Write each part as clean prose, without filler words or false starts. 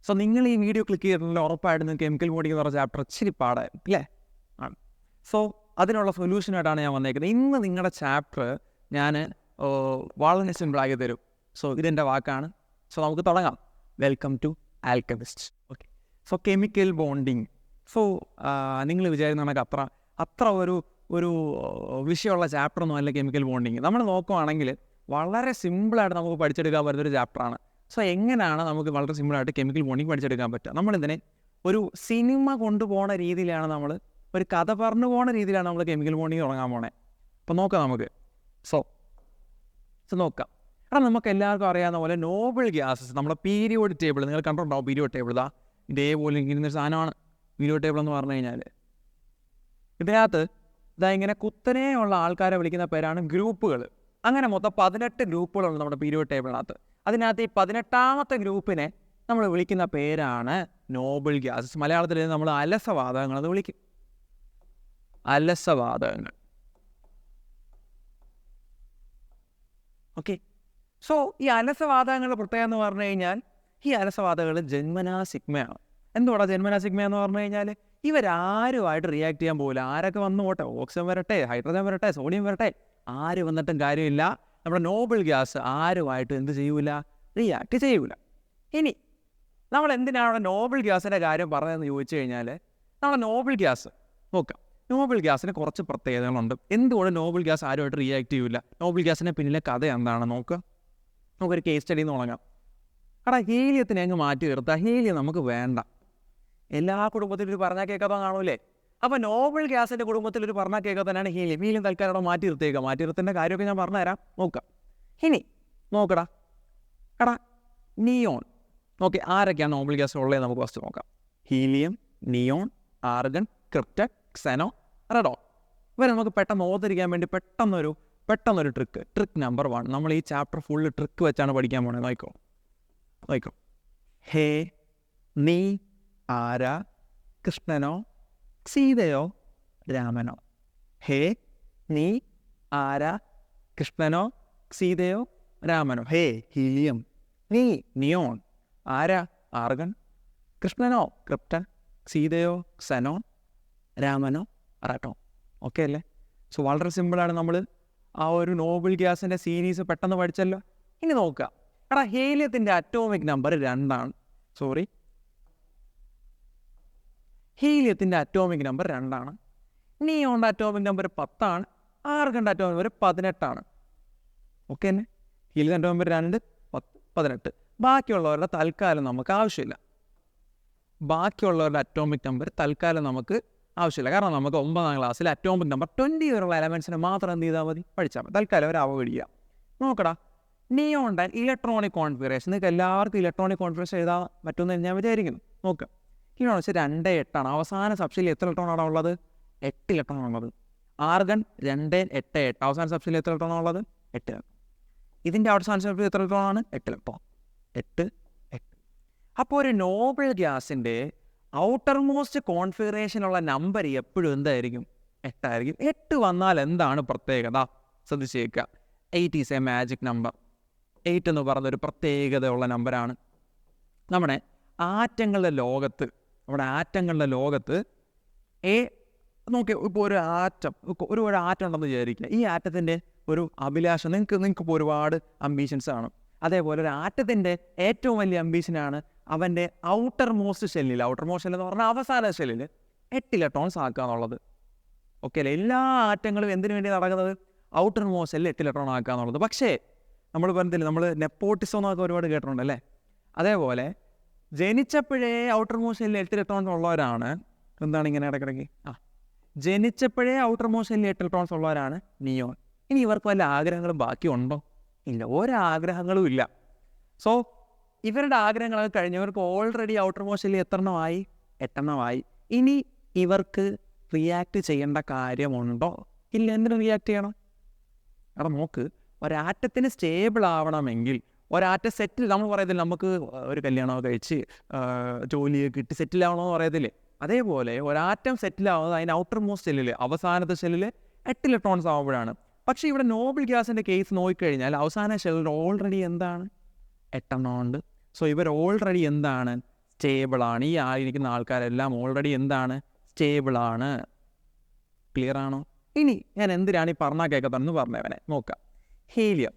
So നിങ്ങൾ ഈ video click ചെയ്തിട്ടുണ്ടെങ്കിൽ ഉറപ്പായിട്ടും കെമിക്കൽ ബോണ്ടിങ് എന്ന് പറഞ്ഞ ചാപ്റ്റർ ഇച്ചിരി പാടായിരുന്നു അല്ലേ? ആണ്. സോ അതിനുള്ള സൊല്യൂഷനായിട്ടാണ് ഞാൻ വന്നേക്കുന്നത്. ഇന്ന് നിങ്ങളുടെ ചാപ്റ്റർ ഞാൻ വളരെ സിമ്പിളാക്കി തരും. സോ ഇതെൻ്റെ വാക്കാണ്. സോ നമുക്ക് തുടങ്ങാം. Welcome to Alchemist. Okay. So chemical bonding. So നിങ്ങൾ വിചാരിക്കുന്ന കണക്ക് അത്ര ഒരു വിഷയമുള്ള ചാപ്റ്ററൊന്നും അല്ല കെമിക്കൽ ബോണ്ടിങ്. നമ്മൾ നോക്കുവാണെങ്കിൽ വളരെ സിമ്പിളായിട്ട് നമുക്ക് പഠിച്ചെടുക്കാൻ പറ്റുന്നൊരു ചാപ്റ്ററാണ്. സോ എങ്ങനെയാണ് നമുക്ക് വളരെ സിമ്പിളായിട്ട് കെമിക്കൽ ബോണ്ടിങ് പഠിച്ചെടുക്കാൻ പറ്റുക? നമ്മളിതിനെ ഒരു സിനിമ കൊണ്ടുപോകുന്ന രീതിയിലാണ് ഒരു കഥ പറഞ്ഞു പോകുന്ന രീതിയിലാണ് നമ്മൾ കെമിക്കൽ ബോണ്ടിങ് തുടങ്ങാൻ പോണേ. അപ്പോൾ നോക്കാം നമുക്ക്. സോ നോക്കാം. കാരണം നമുക്ക് എല്ലാവർക്കും അറിയാവുന്ന പോലെ നോബിൾ ഗ്യാസസ് നമ്മുടെ പീരിയോഡിക് ടേബിൾ നിങ്ങൾ കണ്ടിട്ടുണ്ടാവും. പീരിയോഡിക് ടേബിൾ ഇതേപോലെ ഇങ്ങനൊരു സാധനമാണ് പീരിയോഡിക് ടേബിൾ എന്ന് പറഞ്ഞു കഴിഞ്ഞാൽ. ഇതിനകത്ത് ഇങ്ങനെ കുത്തനെയുള്ള ആൾക്കാരെ വിളിക്കുന്ന പേരാണ് ഗ്രൂപ്പുകൾ. അങ്ങനെ മൊത്തം 18 ഗ്രൂപ്പുകളുണ്ട് നമ്മുടെ പീരിയോഡിക് ടേബിളിനകത്ത്. അതിനകത്ത് ഈ 18ാമത്തെ ഗ്രൂപ്പിനെ നമ്മൾ വിളിക്കുന്ന പേരാണ് നോബിൾ ഗ്യാസസ്. മലയാളത്തിൽ നമ്മൾ അലസവാതകങ്ങൾ എന്ന് വിളിക്കും. അലസവാതകങ്ങൾ. ഓക്കെ. സോ ഈ അലസവാതകങ്ങളുടെ പ്രത്യേകത എന്ന് പറഞ്ഞു കഴിഞ്ഞാൽ ഈ അലസവാതകങ്ങൾ ജന്മനാ സിഗ്മയാണ്. എന്തുകൊണ്ടാണ് ജന്മനാ സിഗ്മ എന്ന് പറഞ്ഞു കഴിഞ്ഞാൽ ഇവരാരുമായിട്ട് റിയാക്ട് ചെയ്യാൻ പോകില്ല. ആരൊക്കെ വന്നു പോട്ടെ, ഓക്സിജൻ വരട്ടെ, ഹൈഡ്രജൻ വരട്ടെ, സോഡിയം വരട്ടെ, ആര് വന്നിട്ടും കാര്യമില്ല. നമ്മുടെ നോബിൾ ഗ്യാസ് ആരുമായിട്ട് എന്ത് ചെയ്യൂല? റിയാക്ട് ചെയ്യൂല. ഇനി നമ്മൾ എന്തിനാണ് നോബിൾ ഗ്യാസിൻ്റെ കാര്യം പറഞ്ഞതെന്ന് ചോദിച്ചു കഴിഞ്ഞാൽ നമ്മുടെ നോബിൾ ഗ്യാസ് നോക്കാം. നോബിൾ ഗ്യാസിന് കുറച്ച് പ്രത്യേകതകളുണ്ട്. എന്തുകൊണ്ട് നോബിൾ ഗ്യാസ് ആരുമായിട്ട് റിയാക്ട് ചെയ്യൂല? നോബിൾ ഗ്യാസിൻ്റെ പിന്നിലെ കഥ എന്താണ് നമുക്കൊരു കേസ് സ്റ്റഡിയിൽ നിന്ന് തുടങ്ങാം. കാരണം ഹീലിയത്തിനെ അങ്ങ് മാറ്റി നിർത്താം. ഹീലിയം നമുക്ക് വേണ്ട. എല്ലാ കുടുംബത്തിലും ഒരു പറഞ്ഞാൽ കേൾക്കാത്ത കാണൂലേ? അപ്പോൾ നോബിൾ ഗ്യാസിൻ്റെ കുടുംബത്തിൽ ഒരു പറഞ്ഞാൽ കേൾക്കാത്തതാണ് ഹീലിയം. ഹീലിയം തൽക്കാലം അവിടെ മാറ്റി നിർത്തിയേക്കാം. മാറ്റി നിർത്തേണ്ട കാര്യമൊക്കെ ഞാൻ പറഞ്ഞുതരാം. നോക്കാം. ഇനി നോക്കടാ നിയോൺ. ഓക്കെ, ആരൊക്കെയാണ് നോബിൾ ഗ്യാസ് ഉള്ളത് നമുക്ക് ഫസ്റ്റ് നോക്കാം. Helium, neon, argon, krypton, xenon, radon. ഇവരെ നമുക്ക് പെട്ടെന്ന് ഓർത്തിരിക്കാൻ വേണ്ടി പെട്ടെന്നൊരു ട്രിക്ക് നമ്പർ 1. നമ്മൾ ഈ ചാപ്റ്റർ ഫുള്ള് ട്രിക്ക് വെച്ചാണ് പഠിക്കാൻ പോണത്. നോക്കോ. ഹേ, നീ, ആര, കൃഷ്ണനോ, സീതയോ, രാമനോ. ഹേ, നീ, ആര, കൃഷ്ണനോ, സീതയോ, രാമനോ. ഹേ ഹീലിയം, നീ നിയോൺ, ആര ആർഗൺ, കൃഷ്ണനോ ക്രിപ്റ്റൺ, സീതയോ ക്സെനോൺ, രാമനോ റെഡോൺ. ഓക്കെ അല്ലേ? സോ വളരെ സിമ്പിളാണ്. നമ്മൾ ആ ഒരു നോബിൾ ഗ്യാസിൻ്റെ സീരീസ് പെട്ടെന്ന് പഠിച്ചല്ലോ. ഇനി നോക്കുക. ഹീലിയത്തിൻ്റെ അറ്റോമിക് നമ്പർ 2ആണ്. ഹീലിയത്തിൻ്റെ അറ്റോമിക് നമ്പർ 2ആണ്. നിയോണിൻ്റെ അറ്റോമിക് നമ്പർ 10ആണ്. ആർഗണിൻ്റെ അറ്റോമിക് നമ്പർ 18ആണ്. ഓക്കെ തന്നെ? ഹീലിയത്തിൻ്റെ അറ്റോമിക് നമ്പർ 2, 10, 18. ബാക്കിയുള്ളവരുടെ തൽക്കാലം നമുക്ക് ആവശ്യമില്ല. കാരണം നമുക്ക് 9ാം ക്ലാസ്സിൽ അറ്റോമിക് നമ്പർ 20 വരെയുള്ള എലമെൻസിനെ മാത്രം എന്ത് ചെയ്താൽ മതി? പഠിച്ചാൽ മതി. തൽക്കാലം അവർ അവഗണിക്കുക. നോക്കടാ, നിയോണിൻ്റെ ഇലക്ട്രോണിക് കോൺഫിഗറേഷൻ. നിങ്ങൾക്ക് എല്ലാവർക്കും ഇലക്ട്രോണിക് കോൺഫിഗറേഷൻ എഴുതാൻ പറ്റുമെന്ന് ഞാൻ വിചാരിക്കുന്നു. നോക്കാം. നിയോൺ വെച്ചാൽ 2, 8ആണ്. അവസാന സബ്ഷനിൽ എത്ര ഇലക്ട്രോണാണ് ഉള്ളത്? 8 ഇലക്ട്രോണാണ് ഉള്ളത്. ആർഗൺ 2, 8, 8. അവസാന സബ്ഷനിൽ എത്ര ഇലക്ട്രോണാണ് ഉള്ളത്? 8 ഇലക്ട്രോൺ. ഇതിൻ്റെ അവസാന സബ്ഷനിൽ എത്ര ഇലക്ട്രോണാണ്? 8 ഇലക്ട്രോൺ. 8. അപ്പോൾ ഒരു നോബിൾ ഗ്യാസിൻ്റെ ഔട്ടർ മോസ്റ്റ് കോൺഫിഗറേഷനുള്ള നമ്പർ എപ്പോഴും എന്തായിരിക്കും? 8 ആയിരിക്കും. 8 വന്നാൽ എന്താണ് പ്രത്യേകത? ശ്രദ്ധിച്ചേക്കുക. 8 ഈസ് എ മാജിക് നമ്പർ. 8 എന്ന് പറയുന്നൊരു പ്രത്യേകതയുള്ള നമ്പറാണ്. നമ്മുടെ ആറ്റങ്ങളുടെ ലോകത്ത് നോക്കി ഇപ്പോൾ ഒരു ആറ്റം ഉണ്ടെന്ന് വിചാരിക്കുക. ഈ ആറ്റത്തിൻ്റെ ഒരു അഭിലാഷം നിങ്ങൾക്ക് ഒരുപാട് അംബീഷൻസ് കാണും. അതേപോലെ ഒരു ആറ്റത്തിൻ്റെ ഏറ്റവും വലിയ അംബീഷനാണ് അവൻ്റെ ഔട്ടർ മോസ്റ്റ് ഷെല്ലിൽ എന്ന് പറഞ്ഞാൽ അവസാന ഷെല്ലിൽ 8 ഇലക്ട്രോൺസ് ആക്കുക എന്നുള്ളത്. ഓക്കെ അല്ലേ? എല്ലാ ആറ്റങ്ങളും എന്തിനു വേണ്ടി നടക്കുന്നത്? ഔട്ടർ മോസ്റ്റ് ഷെല്ലിൽ 8 ഇലക്ട്രോൺ ആക്കുക എന്നുള്ളത്. പക്ഷേ നമ്മൾ പറഞ്ഞില്ല, നമ്മൾ നെപ്പോട്ടിസം എന്നൊക്കെ ഒരുപാട് കേട്ടിട്ടുണ്ടല്ലേ? അതേപോലെ ജനിച്ചപ്പോഴേ ഔട്ടർ മോസ്റ്റ് ഷെല്ലിൽ 8 ഇലക്ട്രോൺസ് ഉള്ളവരാണ് എന്താണ് ഇങ്ങനെ ഇടയ്ക്കിടയ്ക്ക് ജനിച്ചപ്പോഴേ ഔട്ടർ മോസ്റ്റ് ഷെല്ലിൽ 8 ഇലക്ട്രോൺസ് ഉള്ളവരാണ് നിയോൺ. ഇനി ഇവർക്ക് വല്ല ആഗ്രഹങ്ങളും ബാക്കിയുണ്ടോ? ഇല്ല, ഒരാഗ്രഹങ്ങളും ഇല്ല. സോ ഇവരുടെ ആഗ്രഹങ്ങളൊക്കെ കഴിഞ്ഞവർക്ക് ഓൾറെഡി ഔട്ടർ മോസ്റ്റ് ഷെല്ലിൽ 8 എണ്ണമായി. ഇനി ഇവർക്ക് റിയാക്ട് ചെയ്യേണ്ട കാര്യമുണ്ടോ? ഇല്ല. എന്തിനു റിയാക്ട് ചെയ്യണം? നോക്ക്, ഒരാറ്റത്തിന് സ്റ്റേബിൾ ആവണമെങ്കിൽ ഒരാറ്റം സെറ്റിൽ, നമ്മൾ പറയത്തില്ല നമുക്ക് ഒരു കല്യാണമൊക്കെ കഴിച്ച് ജോലിയൊക്കെ കിട്ടി സെറ്റിലാവണമെന്ന് പറയത്തില്ലേ? അതേപോലെ ഒരാറ്റം സെറ്റിലാവുന്നത് അതിൻ്റെ ഔട്ടർ മോസ്റ്റ് ഷെല്ലിൽ, അവസാനത്തെ ഷെല്ലിൽ 8 ഇലക്ട്രോൺസ് ആവുമ്പോഴാണ്. പക്ഷേ ഇവിടെ നോബിൾ ഗ്യാസിൻ്റെ കേസ് നോക്കിക്കഴിഞ്ഞാൽ അവസാന ഷെല്ലിൽ ഓൾറെഡി എന്താണ്? 8 എണ്ണം ഉണ്ട്. സോ ഇവർ ഓൾറെഡി എന്താണ്? സ്റ്റേബിളാണ്. ഈ ആയിരിക്കുന്ന ആൾക്കാരെല്ലാം ഓൾറെഡി എന്താണ്? സ്റ്റേബിളാണ്. ക്ലിയർ ആണോ? ഇനി ഞാൻ എന്തിനാണ് ഈ പറഞ്ഞാൽ കേൾക്കത്തെന്ന് പറഞ്ഞവനെ നോക്കാം. ഹീലിയം.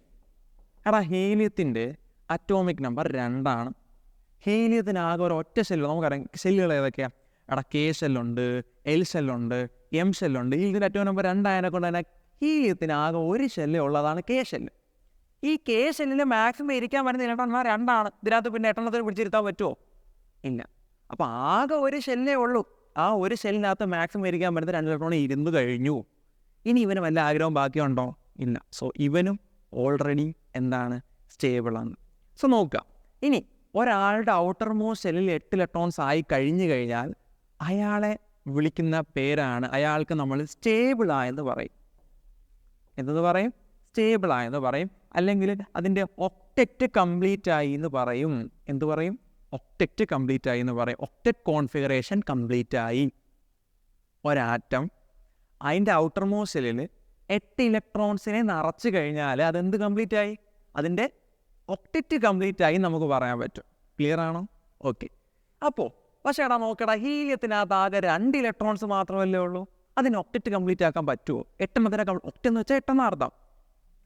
എടാ ഹീലിയത്തിൻ്റെ അറ്റോമിക് നമ്പർ 2. ഹീലിയത്തിന് ആകെ ഒരു ഒറ്റ ഷെല്ല്. നമുക്കറിയാം ഷെല്ലുകൾ ഏതൊക്കെയാണ്? എടാ കെ ഷെല്ലുണ്ട്, എൽ ഷെല്ലുണ്ട്, എം ഷെല്ലുണ്ട്. ഇതിൻ്റെ അറ്റോമിക് നമ്പർ 2 ആയതിനെ കൊണ്ട് തന്നെ ഹീലിയത്തിന് ആകെ ഒരു ഷെല്ല് ഉള്ളതാണ് കെ ഷെല്ല്. ഈ കെ ഷെല്ലിന് മാക്സിമം ഇരിക്കാൻ വരുന്ന ഇലക്ട്രോൺമാർ 2. ഇതിനകത്ത് പിന്നെ 8 പിടിച്ചിരുത്താൻ പറ്റുമോ? ഇല്ല. അപ്പോൾ ആകെ ഒരു ഷെല്ലേ ഉള്ളൂ. ആ ഒരു ഷെല്ലിനകത്ത് മാക്സിമം ഇരിക്കാൻ വരുന്ന 2 ഇലക്ട്രോൺ ഇരുന്ന് കഴിഞ്ഞു. ഇനി ഇവന് വല്ല ആഗ്രഹവും ബാക്കിയുണ്ടോ? ഇല്ല. സോ ഇവനും ഓൾറെഡി എന്താണ്? സ്റ്റേബിളാണ്. സോ നോക്കുക. ഇനി ഒരാളുടെ ഔട്ടർ മോസ്റ്റ് ഷെല്ലിൽ 8 ഇലക്ട്രോൺസ് ആയി കഴിഞ്ഞു കഴിഞ്ഞാൽ അയാളെ വിളിക്കുന്ന പേരാണ്, അയാൾക്ക് നമ്മൾ സ്റ്റേബിളായെന്ന് പറയും. എന്തെന്ന് പറയും? സ്റ്റേബിളായെന്ന് പറയും. അല്ലെങ്കിൽ അതിൻ്റെ ഒക്ടെറ്റ് കംപ്ലീറ്റ് ആയി എന്ന് പറയും. എന്ത് പറയും? ഒക്ടെറ്റ് കംപ്ലീറ്റ് ആയി എന്ന് പറയും. ഒക്ടെറ്റ് കോൺഫിഗറേഷൻ കംപ്ലീറ്റ് ആയി. ഒരാറ്റം അതിൻ്റെ ഔട്ടർ മോസ്റ്റ് ഷെല്ലിൽ 8 ഇലക്ട്രോൺസിനെ നിറച്ച് കഴിഞ്ഞാൽ അതെന്ത് കംപ്ലീറ്റ് ആയി? അതിൻ്റെ ഒക്ടെറ്റ് കംപ്ലീറ്റ് ആയി നമുക്ക് പറയാൻ പറ്റും. ക്ലിയർ ആണോ? ഓക്കെ. അപ്പോൾ പക്ഷേ എടാ നോക്കടാ, ഹീലിയത്തിനകത്ത് ആകെ 2 ഇലക്ട്രോൺസ് മാത്രമല്ലേ ഉള്ളൂ. അതിന് ഒക്ടെറ്റ് കംപ്ലീറ്റ് ആക്കാൻ പറ്റുമോ? 8 ഒക്ടെന്ന് വെച്ചാൽ 8 അർത്ഥം.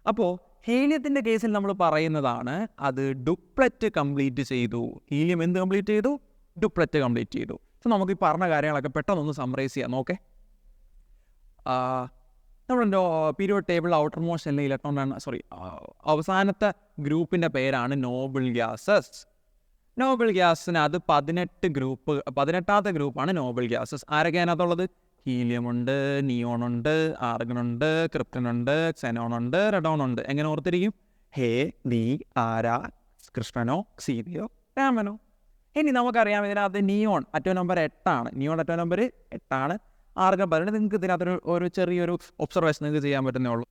അപ്പോൾ ഹീലിയത്തിൻ്റെ കേസിൽ നമ്മൾ പറയുന്നതാണ് അത് ഡുപ്ലറ്റ് കംപ്ലീറ്റ് ചെയ്തു. ഹീലിയം എന്ത് കംപ്ലീറ്റ് ചെയ്തു? ഡുപ്ലറ്റ് കംപ്ലീറ്റ് ചെയ്തു. സോ നമുക്ക് ഈ പറഞ്ഞ കാര്യങ്ങളൊക്കെ പെട്ടെന്നൊന്ന് സമ്മറൈസ് ചെയ്യാം. നോക്കേ, നമ്മുടെ പീരിയോഡ് ടേബിൾ ഔട്ടർ മോസ്റ്റ് ഷെല്ലിലെ ഇലക്ട്രോൺ അവസാനത്തെ ഗ്രൂപ്പിൻ്റെ പേരാണ് നോബിൾ ഗ്യാസസ്. നോബിൾ ഗ്യാസിന് അത് 18ാമത്തെ ഗ്രൂപ്പാണ് നോബിൾ ഗ്യാസസ്. ആരൊക്കെ അതിനകത്തുള്ളത്? ഹീലിയം ഉണ്ട്, നിയോൺ ഉണ്ട്, ആർഗൺ ഉണ്ട്, ക്രിപ്റ്റൻ ഉണ്ട്, ക്സെനോൺ ഉണ്ട്, റെഡോൺ ഉണ്ട്. എങ്ങനെ ഓർത്തിരിക്കും? ഹേ, നീ, ആരാ, കൃഷ്ണനോ, സീരിയോ, രാമനോ. ഇനി നമുക്കറിയാം ഇതിനകത്ത് neon Atto number 8. Neon Atto number 8. Argon 18. നിങ്ങൾക്ക് ഇതിനകത്തൊരു ഒരു ചെറിയൊരു ഒബ്സർവേഷൻ നിങ്ങൾക്ക് ചെയ്യാൻ പറ്റുന്നേ ഉള്ളൂ.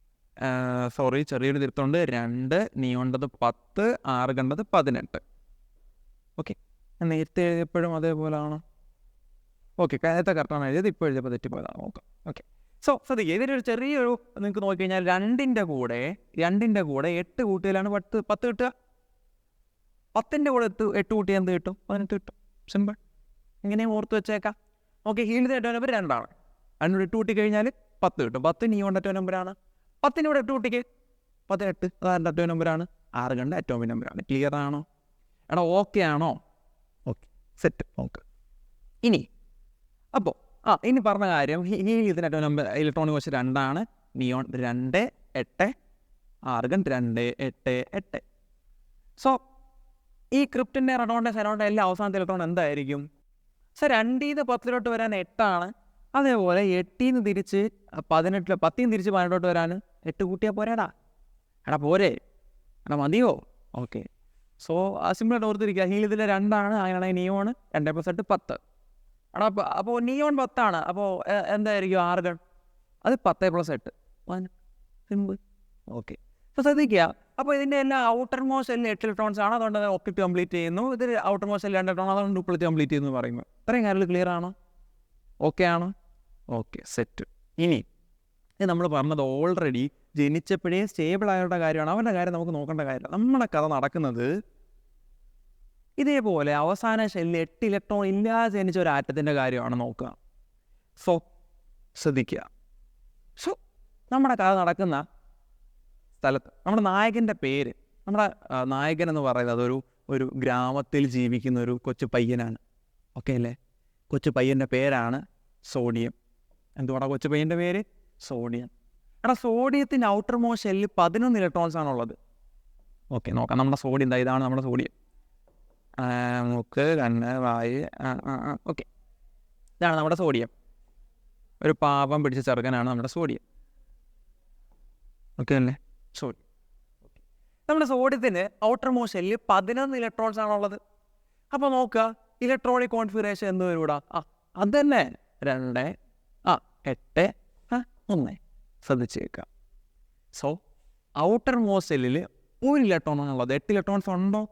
ചെറിയൊരു തിരുത്തുണ്ട്. 2, നിയോണ്ടത് 10, ആർഗണ്ടത് 18. ഓക്കെ, നേരത്തെ എഴുതിയപ്പോഴും അതേപോലെയാണോ? ഓക്കെ, നേരത്തെ കറക്റ്റാണ് എഴുതിയത്, ഇപ്പോൾ എഴുതിയപ്പോൾ തെറ്റിപ്പോയതാണ്. നോക്കാം. ഓക്കെ, സോ ശ്രദ്ധിക്കുക, ഇതിനൊരു ചെറിയൊരു നിങ്ങൾക്ക് നോക്കിക്കഴിഞ്ഞാൽ 2ൻ്റെ കൂടെ 8 കൂട്ടിയാലാണ് 10 കിട്ടുക. 10ൻ്റെ കൂടെ 8 കൂട്ടിയാൽ എന്ത് കിട്ടും? 18 കിട്ടും. സിമ്പിൾ. എങ്ങനെയും ഓർത്ത് വെച്ചേക്കാം. ഓക്കെ, ഹീലിയത്തിൻ്റെ അറ്റോ നമ്പർ 2. അതിനോട് 8 കൂട്ടി കഴിഞ്ഞാൽ 10 കിട്ടും. 10 നിയോണിൻ്റെ അറ്റോ നമ്പറാണ്. 10-ൻ്റെ 8 കൂട്ടിക്ക് 18. അതാരുടെ അറ്റോ നമ്പറാണ്? ആർഗണിൻ്റെ അറ്റോമിക് നമ്പറാണ്. ക്ലിയർ ആണോ? എടാ ഓക്കെ ആണോ? Okay, set. ഓക്കെ, ഇനി അപ്പോൾ ഇനി പറഞ്ഞ കാര്യം, ഹീലിയത്തിൻ്റെ atom number electronic most 2. Neon 2, 8, argon 2, 8, 8. So ഈ ക്രിപ്റ്റിൻ്റെ, റെഡോണിൻ്റെ, സെനോണിൻ്റെ എല്ലാ അവസാനത്തെ ഇലക്ട്രോൺ എന്തായിരിക്കും? 2-ന്ന് 10 വരാൻ 8. അതേപോലെ 8-ന്ന് തിരിച്ച് 18, 10-ന്ന് തിരിച്ച് 18 വരാൻ 8 കൂട്ടിയാൽ പോരാടാ. എടാ പോരെ? എടാ മതിയോ? ഓക്കെ, സോ സിമ്പിളായിട്ട് ഓർത്തിരിക്കുക. ഹീലിയത്തിൻ്റെ 2. അങ്ങനെയാണെങ്കിൽ നിയോൺ 2 + 8 10. എടാ അപ്പോൾ നിയോൺ 10. അപ്പോൾ എന്തായിരിക്കും ആർഗൺ? അത് 10 + 8 15. സിമ്പിൾ. ഓക്കെ, അപ്പോൾ ശ്രദ്ധിക്കുക. അപ്പോൾ ഇതിൻ്റെ എല്ലാം ഔട്ടർ മോസ്റ്റ് ഷെല്ലിൽ 8 ഇലക്ട്രോൺസ് ആണ്. അതുകൊണ്ട് ഒക്ടെറ്റ് കംപ്ലീറ്റ് ചെയ്യുന്നു. ഇത് ഔട്ടർ മോസ്റ്റ് ഷെല്ലിൽ 2 ഇലക്ട്രോൺ, അതുകൊണ്ട് ഡ്യൂപ്ലിറ്റ് കംപ്ലീറ്റ് ചെയ്യുന്നു പറയുന്നു. ഇത്രയും കാര്യങ്ങൾ ക്ലിയർ ആണോ? ഓക്കെ ആണോ? Okay, set. ഇനി ഇത് നമ്മൾ പറഞ്ഞത് ഓൾറെഡി ജനിച്ചപ്പോഴേ സ്റ്റേബിൾ ആയവരുടെ കാര്യമാണ്. അവരുടെ കാര്യം നമുക്ക് നോക്കേണ്ട കാര്യമില്ല. നമ്മുടെ കഥ നടക്കുന്നത് ഇതേപോലെ അവസാന ഷെല്ലിൽ 8 ഇലക്ട്രോൺ ഇല്ലാതെ ജനിച്ച ഒരു ആറ്റത്തിൻ്റെ കാര്യമാണ് നോക്കുക. സോ ശ്രദ്ധിക്കുക. സോ നമ്മുടെ കഥ നടക്കുന്ന സ്ഥലത്ത് നമ്മുടെ നായകൻ്റെ പേര്, നമ്മുടെ നായകൻ എന്ന് പറയുന്നത് ഒരു ഗ്രാമത്തിൽ ജീവിക്കുന്ന ഒരു കൊച്ചു പയ്യനാണ്. ഓക്കെ അല്ലേ? കൊച്ചു പയ്യൻ്റെ പേരാണ് സോഡിയം. എന്തുകൊണ്ടാ കൊച്ചു പയ്യൻ്റെ പേര്? സോഡിയം. എടാ സോഡിയത്തിൻ്റെ ഔട്ടർ മോസ്റ്റ് ഷെല്ലിൽ 11 ഇലക്ട്രോൺസ് ആണുള്ളത്. ഓക്കെ, നോക്കാം. നമ്മുടെ സോഡിയം ഇതാണ് നമ്മുടെ സോഡിയം. മൂക്ക്, കണ്ണ്, വായ്. ഓക്കെ, ഇതാണ് നമ്മുടെ സോഡിയം. ഒരു പാപം പിടിച്ച ചെറുക്കനാണ് നമ്മുടെ സോഡിയം. ഓക്കെ അല്ലേ? സോഡിയം. നമ്മുടെ സോഡിയത്തിന് ഔട്ടർ മോസ്റ്റ് ഷെല്ലിൽ 11 ഇലക്ട്രോൺസ് ആണുള്ളത്. അപ്പോൾ നോക്കുക, ഇലക്ട്രോണിക് കോൺഫിഗറേഷൻ എന്ത് വരൂടാ? അത് തന്നെ 2, 8, 1. ശ്രദ്ധിച്ചേക്കുക. സോ ഔട്ടർ മോസ്റ്റ് ഷെല്ലിൽ 1 ഇലക്ട്രോൺ ആണുള്ളത്. 8 ഇലക്ട്രോൺസ് ഉണ്ടോ?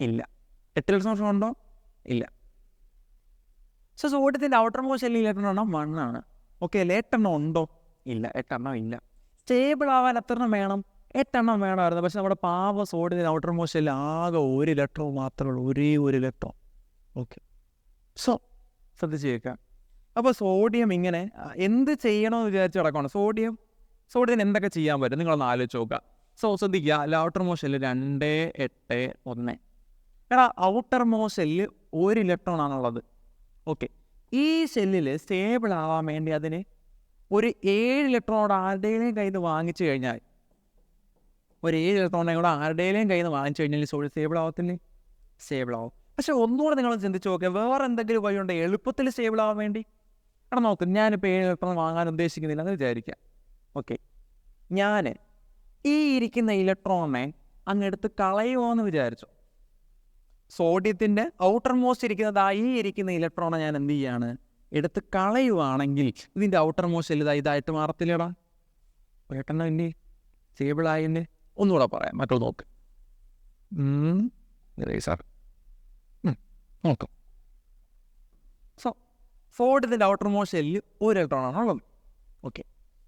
ഇല്ല. 8 ഇലക്ട്രോൺസ് ഉണ്ടോ? ഇല്ല. സോ സോഡിയത്തിൻ്റെ ഔട്ടർ മോസ്റ്റ് ഷെല്ലിൽ ഇലക്ട്രോൺ 1 ആണ്. ഓക്കെ അല്ലേ? 8 ഉണ്ടോ? ഇല്ല. 8 ഇല്ല. സ്റ്റേബിൾ ആവാൻ എത്ര വേണം? 8 വേണമായിരുന്നു. പക്ഷെ നമ്മുടെ പാവ സോഡിയത്തിൻ്റെ ഔട്ടർ മോസ്റ്റ് ഷെല്ലിൽ ആകെ 1 ഇലക്ട്രോൺ മാത്രമേ ഉള്ളൂ. ഒരേ 1 ഇലക്ട്രോൺ. ഓക്കെ, സോ ശ്രദ്ധിച്ച് കേൾക്കാം. അപ്പോൾ സോഡിയം ഇങ്ങനെ എന്ത് ചെയ്യണമെന്ന് വിചാരിച്ച് കിടക്കുകയാണ്. സോഡിയത്തിന് എന്തൊക്കെ ചെയ്യാൻ പറ്റും നിങ്ങളൊന്ന് ആലോചിച്ച് നോക്കുക. സോ ശ്രദ്ധിക്കുക, ഔട്ടർ മോസ്റ്റ് ഷെല്ല് 2, 8, 1. എടാ ഔട്ടർ മോസ്റ്റ് ഷെല്ല് 1 ഇലക്ട്രോൺ ആണുള്ളത്. ഓക്കെ, ഈ ഷെല്ലിൽ സ്റ്റേബിൾ ആവാൻ വേണ്ടി അതിന് ഒരു 7 ഇലക്ട്രോണോട് ആരുടെയും കയ്യിൽ നിന്ന് വാങ്ങിച്ചു കഴിഞ്ഞാൽ, ഒരു 7 ഇലക്ട്രോണെ കൂടെ ആരുടെയും കയ്യിൽ നിന്ന് വാങ്ങിച്ചു കഴിഞ്ഞാൽ സോഡിയം സ്റ്റേബിൾ ആവത്തില്ലേ? സ്റ്റേബിൾ ആവും. പക്ഷെ ഒന്നുകൂടെ നിങ്ങൾ ചിന്തിച്ച് നോക്കുക, വേറെ എന്തെങ്കിലും വഴിയുണ്ട് എളുപ്പത്തിൽ സ്റ്റേബിൾ ആവാൻ വേണ്ടി? എടാ നോക്ക്, ഞാനിപ്പോൾ 7 ഇലക്ട്രോൺ വാങ്ങാൻ ഉദ്ദേശിക്കുന്നില്ല എന്ന് വിചാരിക്കാം. ഓക്കെ, ഞാൻ ഈ ഇരിക്കുന്ന ഇലക്ട്രോണിനെ അങ്ങ് എടുത്ത് കളയുമോ എന്ന് വിചാരിച്ചു. സോഡിയത്തിൻ്റെ ഔട്ടർ മോസ്റ്റ് ഇരിക്കുന്നത് ഈ ഇരിക്കുന്ന ഇലക്ട്രോണെ ഞാൻ എന്ത് ചെയ്യാണ്? എടുത്ത് കളയുവാണെങ്കിൽ ഇതിൻ്റെ ഔട്ടർ മോസ്റ്റ് ഇതായിട്ട് മാറത്തില്ലടാ. പെട്ടെന്ന് ഇനി സ്റ്റേബിളായിന്നെ. ഒന്നുകൂടെ പറയാം, മറ്റൊന്ന് നോക്ക്. സാർ നോക്കും. സോ സോഡിയത്തിൻ്റെ ഔട്ടർ മോസ്റ്റ് ഷെല്ലിൽ 1 ഇലക്ട്രോണാണ് ഉള്ളത്. ഓക്കെ,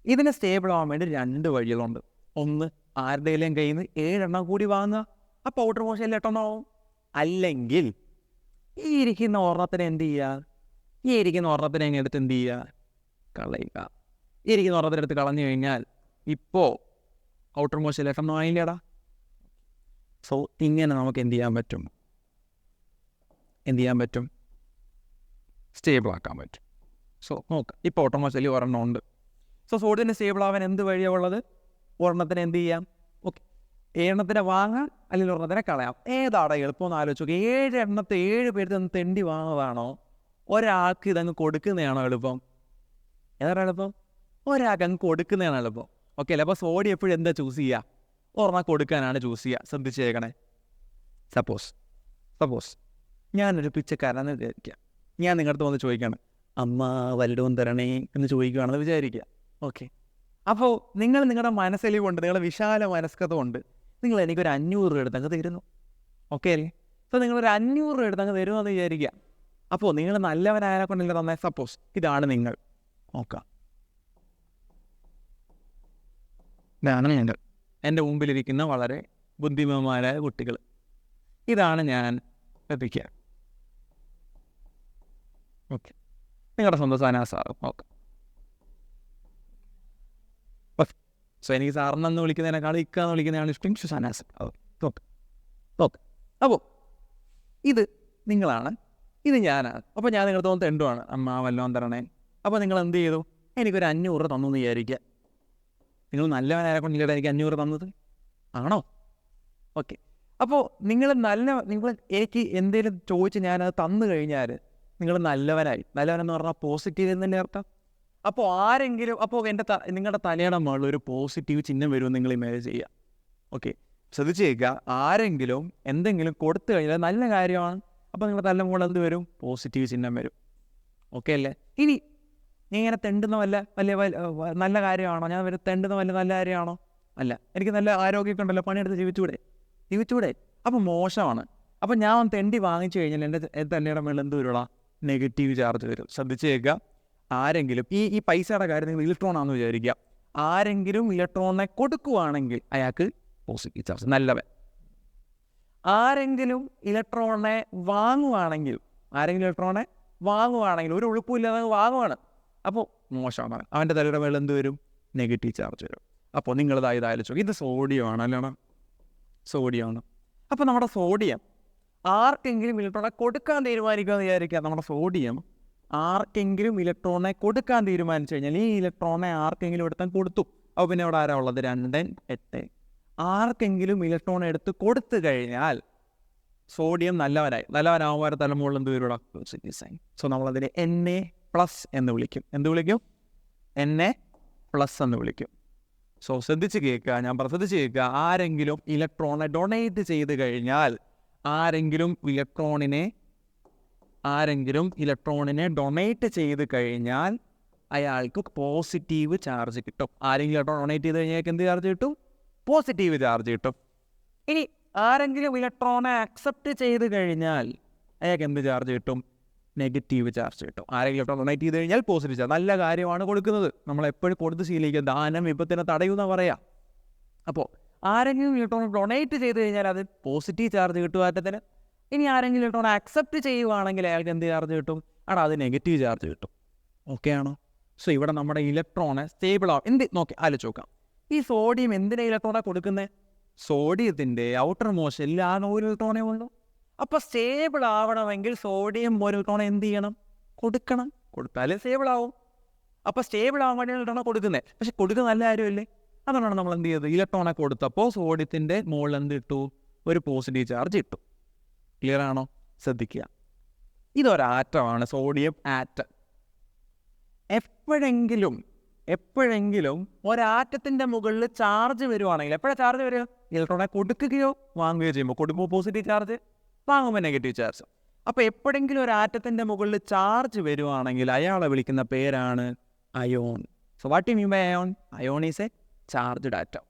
ഇതിനെ സ്റ്റേബിൾ ആവാൻ വേണ്ടി 2 വഴികളുണ്ട്. ഒന്ന്, ആരുടെയും കയ്യിൽ നിന്ന് 7 എണ്ണം കൂടി വാങ്ങുക, അപ്പോൾ ഔട്ടർ മോസ്റ്റ് ഷെല്ലിൽ 8 എണ്ണം ആവും. അല്ലെങ്കിൽ ഈ ഇരിക്കുന്ന ഒരെണ്ണത്തിന് എന്ത് ചെയ്യുക? ഈ ഇരിക്കുന്ന ഒരെണ്ണത്തിനെ എങ്ങനെ എടുത്ത് എന്ത് ചെയ്യുക? കളയുക. ഈ ഇരിക്കുന്ന ഒരെണ്ണത്തിന് എടുത്ത് കളഞ്ഞു കഴിഞ്ഞാൽ ഇപ്പോൾ ഔട്ടർ മോസ്റ്റ് ഷെല്ലിൽ 8 എണ്ണം ആയില്ലേടാ. സോ ഇങ്ങനെ നമുക്ക് എന്ത് ചെയ്യാൻ പറ്റും? സ്റ്റേബിൾ ആക്കാൻ പറ്റും. സോ നോക്കാം, ഇപ്പോൾ ഔട്ടർ മോസ്റ്റ് ഷെല്ലിൽ ഒരെണ്ണം ഉണ്ട്. സോ സോഡിയത്തിന് സ്റ്റേബിൾ ആവാൻ എന്ത് വഴിയാണ് ഉള്ളത്? ഒരെണ്ണത്തിന് എന്ത് ചെയ്യാം? ഓക്കെ, 7 എണ്ണത്തിനെ വാങ്ങാം, അല്ലെങ്കിൽ ഒരെണ്ണത്തിനെ കളയാം. ഏതാണ് എളുപ്പം എന്ന് ആലോചിച്ച് നോക്കുക. 7 എണ്ണത്തെ 7 പേർക്ക് ഒന്ന് തെണ്ടി വാങ്ങുന്നതാണോ, ഒരാൾക്ക് ഇതങ്ങ് കൊടുക്കുന്നതാണോ എളുപ്പം? ഏതാണ് എളുപ്പം? ഒരാൾക്ക് അങ്ങ് കൊടുക്കുന്നതാണ് എളുപ്പം. ഓക്കെ അല്ലേ? അപ്പോൾ സോഡിയം എപ്പോഴും എന്താ ചൂസ് ചെയ്യുക? ഒരെണ്ണം കൊടുക്കാനാണ് ചൂസ് ചെയ്യുക. ശ്രദ്ധിച്ചേക്കണേ. സപ്പോസ് ഞാനൊരു പിച്ചക്കാരനെന്ന് വിചാരിക്കുക. ഞാൻ നിങ്ങളുടെ അടുത്ത് വന്ന് ചോദിക്കുകയാണ്, അമ്മ വല്ലതും തരണേ എന്ന് ചോദിക്കുകയാണെന്ന് വിചാരിക്കുക. ഓക്കെ, അപ്പോൾ നിങ്ങൾ നിങ്ങളുടെ മനസ്സിൽ കൊണ്ട്, നിങ്ങളുടെ വിശാല മനസ്കത കൊണ്ട് നിങ്ങൾ എനിക്കൊരു 500 രൂപ എടുത്തങ്ങ് തരുന്നു. ഓക്കെ അല്ലേ? അപ്പോൾ നിങ്ങളൊരു 500 രൂപ എടുത്തങ്ങ് തരുമെന്ന് വിചാരിക്കുക. അപ്പോൾ നിങ്ങൾ നല്ലവനായതിനെ കൊണ്ടല്ല തന്നെ. സപ്പോസ് ഇതാണ് നിങ്ങൾ. നോക്കാം, ഇതാണ് ഞങ്ങൾ, എൻ്റെ മുമ്പിലിരിക്കുന്ന വളരെ ബുദ്ധിമാന്മാരായ കുട്ടികൾ. ഇതാണ് ഞാൻ ലഭിക്കുക. ഓക്കെ, നിങ്ങളുടെ സ്വന്തം സാധന സാറ്. നോക്കാം. സോ എനിക്ക് സാറിനെന്ന് വിളിക്കുന്നതിനേക്കാൾ ഇക്കാന്ന് വിളിക്കുന്നതാണ് ഇഷ്ടം. സുസാനാസ്. ഓക്കെ. അപ്പോൾ ഇത് നിങ്ങളാണ്, ഇത് ഞാനാണ്. അപ്പോൾ ഞാൻ നിങ്ങളുടെ തോന്നുന്നത് തെണ്ടുമാണ്, അമ്മ വല്ലതും തരണേ. അപ്പോൾ നിങ്ങൾ എന്ത് ചെയ്തു? എനിക്കൊരു 500 രൂപ തന്നു എന്ന് വിചാരിക്കുക. നിങ്ങൾ നല്ലവനായ കൊണ്ടില്ല എനിക്ക് 500 തന്നത് ആണോ? ഓക്കെ, അപ്പോൾ നിങ്ങൾ എനിക്ക് എന്തെങ്കിലും ചോദിച്ച് ഞാനത് തന്നു കഴിഞ്ഞാൽ നിങ്ങൾ നല്ലവനെന്ന് പറഞ്ഞാൽ പോസിറ്റീവ് എന്നതിൻ്റെ അർത്ഥം. അപ്പോൾ ആരെങ്കിലും, അപ്പോൾ നിങ്ങളുടെ തലയുടെ മുകളിൽ ഒരു പോസിറ്റീവ് ചിഹ്നം വരുമെന്ന് നിങ്ങൾ ഇമേജ് ചെയ്യുക. ഓക്കെ, ശ്രദ്ധിച്ച് കേൾക്കുക. ആരെങ്കിലും എന്തെങ്കിലും കൊടുത്തു കഴിഞ്ഞാൽ നല്ല കാര്യമാണ്. അപ്പോൾ നിങ്ങളുടെ തല മുകളിൽ എന്ത് വരും? പോസിറ്റീവ് ചിഹ്നം വരും. ഓക്കെ അല്ലേ? ഇനി നീ ഇങ്ങനെ തെണ്ടുന്ന വലിയ നല്ല കാര്യമാണോ? ഞാൻ തെണ്ടുന്ന നല്ല കാര്യമാണോ? അല്ല. എനിക്ക് നല്ല ആരോഗ്യമൊക്കെ ഉണ്ടല്ലോ, പണിയെടുത്ത് ജീവിച്ചൂടെ? അപ്പോൾ മോശമാണ്. അപ്പോൾ ഞാൻ തെണ്ടി വാങ്ങിച്ചു കഴിഞ്ഞാൽ എൻ്റെ തലയുടെ മുകളിൽ എന്ത് വരുള്ള? നെഗറ്റീവ് ചാർജ് വരും. ശ്രദ്ധിച്ച് കേൾക്കുക. ആരെങ്കിലും ഈ പൈസയുടെ കാര്യം നിങ്ങൾ ഇലക്ട്രോൺ ആണെന്ന് വിചാരിക്കുക. ആരെങ്കിലും ഇലക്ട്രോണിനെ കൊടുക്കുവാണെങ്കിൽ അയാൾക്ക് പോസിറ്റീവ് ചാർജ്, നല്ലവൻ. ആരെങ്കിലും ഇലക്ട്രോണിനെ വാങ്ങുവാണെങ്കിൽ ഒരു ഉളുപ്പില്ലാതെ വാങ്ങുവാണ്, അപ്പോൾ മോശമാണ്. അവൻ്റെ തലയുടെ മേളിൽ എന്ത് വരും? നെഗറ്റീവ് ചാർജ് വരും. അപ്പോൾ നിങ്ങളിതായത് ആലോചിച്ചു, ഇത് സോഡിയമാണ് അല്ലാണ്? സോഡിയമാണ്. അപ്പോൾ നമ്മുടെ സോഡിയം ആർക്കെങ്കിലും ഇലക്ട്രോണെ കൊടുക്കാൻ തീരുമാനിക്കുമെന്ന് വിചാരിക്കുക. നമ്മുടെ സോഡിയം ആർക്കെങ്കിലും ഇലക്ട്രോണെ കൊടുക്കാൻ തീരുമാനിച്ചു കഴിഞ്ഞാൽ ഈ ഇലക്ട്രോണെ ആർക്കെങ്കിലും എടുത്താൽ കൊടുത്തു. അപ്പോൾ പിന്നെ അവിടെ ആരാ ഉള്ളത്? 2, 8. ആർക്കെങ്കിലും ഇലക്ട്രോൺ എടുത്ത് കൊടുത്തു കഴിഞ്ഞാൽ സോഡിയം നല്ലവനാകുമ്പോൾ തലമുകളിൽ എന്ത് വരും? Positive sign. സോ നമ്മളതിനെ Na+ എന്ന് വിളിക്കും. എന്ത് വിളിക്കും? Na+ എന്ന് വിളിക്കും. സോ ശ്രദ്ധിച്ച് കേൾക്കുക. ആരെങ്കിലും ഇലക്ട്രോണെ ഡൊണേറ്റ് ചെയ്ത് കഴിഞ്ഞാൽ, ആരെങ്കിലും ഇലക്ട്രോണിനെ ഡൊണേറ്റ് ചെയ്ത് കഴിഞ്ഞാൽ അയാൾക്ക് പോസിറ്റീവ് ചാർജ് കിട്ടും. ആരെങ്കിലും ഇലക്ട്രോൺ ഡൊണേറ്റ് ചെയ്ത് കഴിഞ്ഞാൽ എന്ത് ചാർജ് കിട്ടും? പോസിറ്റീവ് ചാർജ് കിട്ടും. ഇനി ആരെങ്കിലും ഇലക്ട്രോണെ അക്സെപ്റ്റ് ചെയ്ത് കഴിഞ്ഞാൽ അയാൾക്ക് എന്ത് ചാർജ് കിട്ടും? നെഗറ്റീവ് ചാർജ് കിട്ടും. ആരെങ്കിലും ഇലക്ട്രോൺ ഡൊണേറ്റ് ചെയ്ത് കഴിഞ്ഞാൽ പോസിറ്റീവ് ചാർജ്. നല്ല കാര്യമാണ് കൊടുക്കുന്നത്. നമ്മളെപ്പോഴും കൊടുത്ത് ശീലിക്കുക. ദാനം വിപത്തിനെ തടയുമെന്ന് പറയാം. അപ്പോൾ ആരെങ്കിലും ഇലക്ട്രോൺ ഡൊണേറ്റ് ചെയ്ത് കഴിഞ്ഞാൽ അത് പോസിറ്റീവ് ചാർജ് കിട്ടും ആറ്റത്തിന്. ഇനി ആരെങ്കിലും ഇലക്ട്രോൺ അക്സെപ്റ്റ് ചെയ്യുവാണെങ്കിൽ അയാൾക്ക് എന്ത് ചാർജ് കിട്ടും? അത് നെഗറ്റീവ് ചാർജ് കിട്ടും. ഓക്കെ ആണോ? സോ ഇവിടെ നമ്മുടെ ഇലക്ട്രോണ് സ്റ്റേബിൾ ആവും. നോക്കി ആലോചിച്ച് നോക്കാം. ഈ സോഡിയം എന്തിനാ ഇലക്ട്രോണെ കൊടുക്കുന്നത്? സോഡിയത്തിൻ്റെ ഔട്ടർ മോഷനിലാണ് ഒരു ഇലക്ട്രോണേ ഉള്ളൂ. അപ്പോൾ സ്റ്റേബിൾ ആവണമെങ്കിൽ സോഡിയം ഒരു ഇലക്ട്രോണെ എന്ത് ചെയ്യണം? കൊടുക്കണം. കൊടുത്താലേ സ്റ്റേബിൾ ആവും. അപ്പോൾ സ്റ്റേബിൾ ആവാൻ വേണ്ടി ഇലക്ട്രോണെ കൊടുക്കുന്നത്. പക്ഷെ കൊടുക്കുന്ന നല്ല കാര്യമല്ലേ? അതുകൊണ്ടാണ് നമ്മൾ എന്ത് ചെയ്തത്? ഇലക്ട്രോണെ കൊടുത്തപ്പോൾ സോഡിയത്തിൻ്റെ മുകളിൽ എന്ത് ഇട്ടു? ഒരു പോസിറ്റീവ് ചാർജ് ഇട്ടു. ക്ലിയർ ആണോ? ശ്രദ്ധിക്കുക. ഇതൊരാറ്റമാണ്, സോഡിയം ആറ്റം. എപ്പോഴെങ്കിലും ഒരാറ്റത്തിൻ്റെ മുകളിൽ ചാർജ് വരുവാണെങ്കിൽ, എപ്പോഴാണ് ചാർജ് വരിക? ഇലക്ട്രോണെ കൊടുക്കുകയോ വാങ്ങുകയോ ചെയ്യുമ്പോൾ. കൊടുക്കുമ്പോൾ പോസിറ്റീവ് ചാർജ്, വാങ്ങുമ്പോൾ നെഗറ്റീവ് ചാർജ്. അപ്പോൾ എപ്പോഴെങ്കിലും ഒരു ആറ്റത്തിൻ്റെ മുകളിൽ ചാർജ് വരുവാണെങ്കിൽ അയാളെ വിളിക്കുന്ന പേരാണ് ion. So what you mean by ion? Ion is a charged atom.